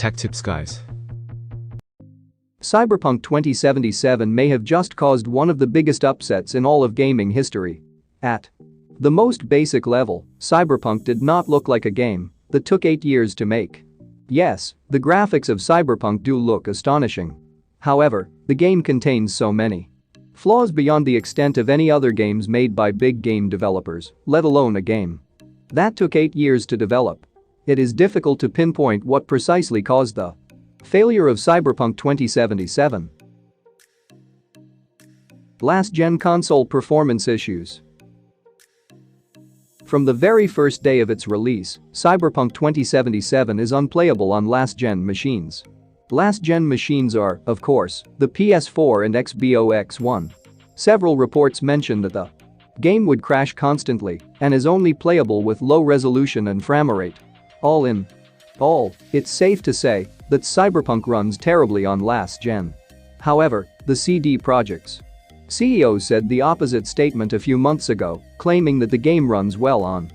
Tech tips, guys. Cyberpunk 2077 may have just caused one of the biggest upsets in all of gaming history. At the most basic level, Cyberpunk did not look like a game that took 8 years to make. Yes, the graphics of Cyberpunk do look astonishing. However, the game contains so many flaws beyond the extent of any other games made by big game developers, let alone a game that took 8 years to develop. It is difficult to pinpoint what precisely caused the failure of Cyberpunk 2077. Last-gen console performance issues. From the very first day of its release, Cyberpunk 2077 is unplayable on last-gen machines. Last-gen machines are, of course, the PS4 and Xbox One. Several reports mention that the game would crash constantly and is only playable with low resolution and frame rate. All in all, it's safe to say that Cyberpunk runs terribly on last-gen. However, the CD Projekt's CEO said the opposite statement a few months ago, claiming that the game runs well on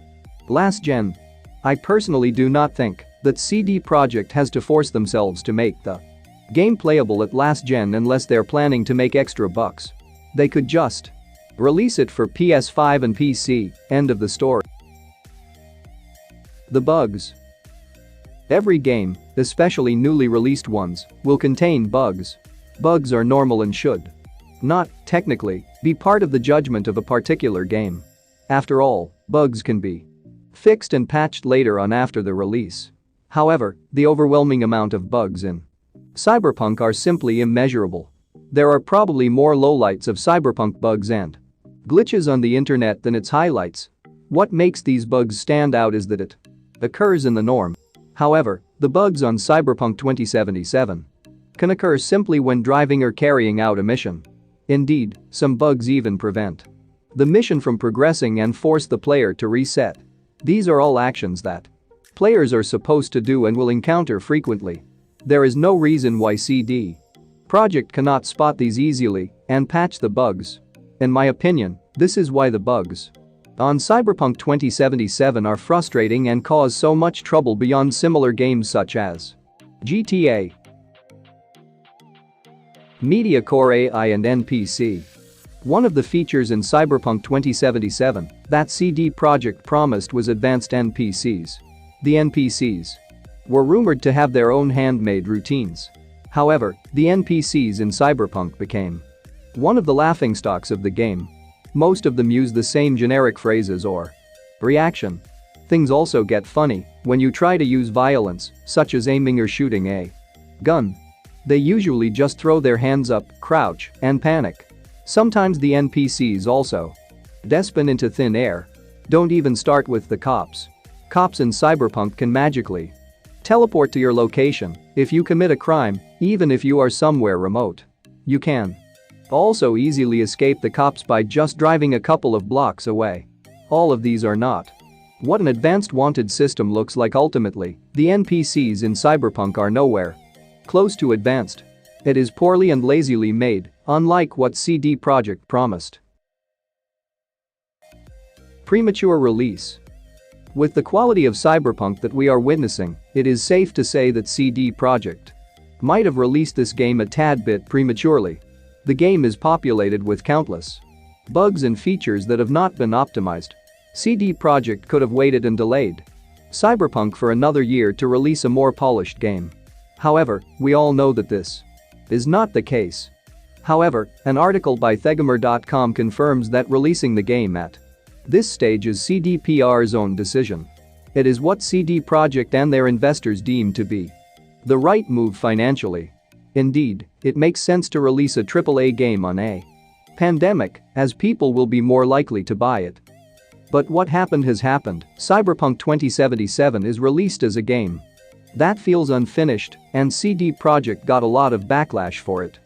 last-gen. I personally do not think that CD Projekt has to force themselves to make the game playable at last-gen unless they're planning to make extra bucks. They could just release it for PS5 and PC, end of the story. The bugs. Every game, especially newly released ones, will contain bugs. Bugs are normal and should not, technically, be part of the judgment of a particular game. After all, bugs can be fixed and patched later on after the release. However, the overwhelming amount of bugs in Cyberpunk are simply immeasurable. There are probably more lowlights of Cyberpunk bugs and glitches on the internet than its highlights. What makes these bugs stand out is that it occurs in the norm. However, the bugs on Cyberpunk 2077 can occur simply when driving or carrying out a mission. Indeed, some bugs even prevent the mission from progressing and force the player to reset. These are all actions that players are supposed to do and will encounter frequently. There is no reason why CD Projekt cannot spot these easily and patch the bugs. In my opinion, this is why the bugs on Cyberpunk 2077 are frustrating and cause so much trouble beyond similar games such as GTA, Media Core AI and NPC. One of the features in Cyberpunk 2077 that CD Projekt promised was advanced NPCs. The NPCs were rumored to have their own handmade routines. However, the NPCs in Cyberpunk became one of the laughingstocks of the game. Most of them use the same generic phrases or reaction. Things also get funny when you try to use violence, such as aiming or shooting a gun. They usually just throw their hands up, crouch, and panic. Sometimes the NPCs also despawn into thin air. Don't even start with the cops. Cops in Cyberpunk can magically teleport to your location if you commit a crime, even if you are somewhere remote. You can also easily escape the cops by just driving a couple of blocks away. All of these are not what an advanced wanted system looks like. Ultimately, the NPCs in Cyberpunk are nowhere close to advanced. It is poorly and lazily made, unlike what CD Projekt promised. Premature release. With the quality of Cyberpunk that we are witnessing, it is safe to say that CD Projekt might have released this game a tad bit prematurely. The game is populated with countless bugs and features that have not been optimized. CD Projekt could have waited and delayed Cyberpunk for another year to release a more polished game. However, we all know that this is not the case. However, an article by Thegamer.com confirms that releasing the game at this stage is CDPR's own decision. It is what CD Projekt and their investors deem to be the right move financially. Indeed, it makes sense to release a AAA game on a pandemic, as people will be more likely to buy it. But what happened has happened. Cyberpunk 2077 is released as a game that feels unfinished, and CD Projekt got a lot of backlash for it.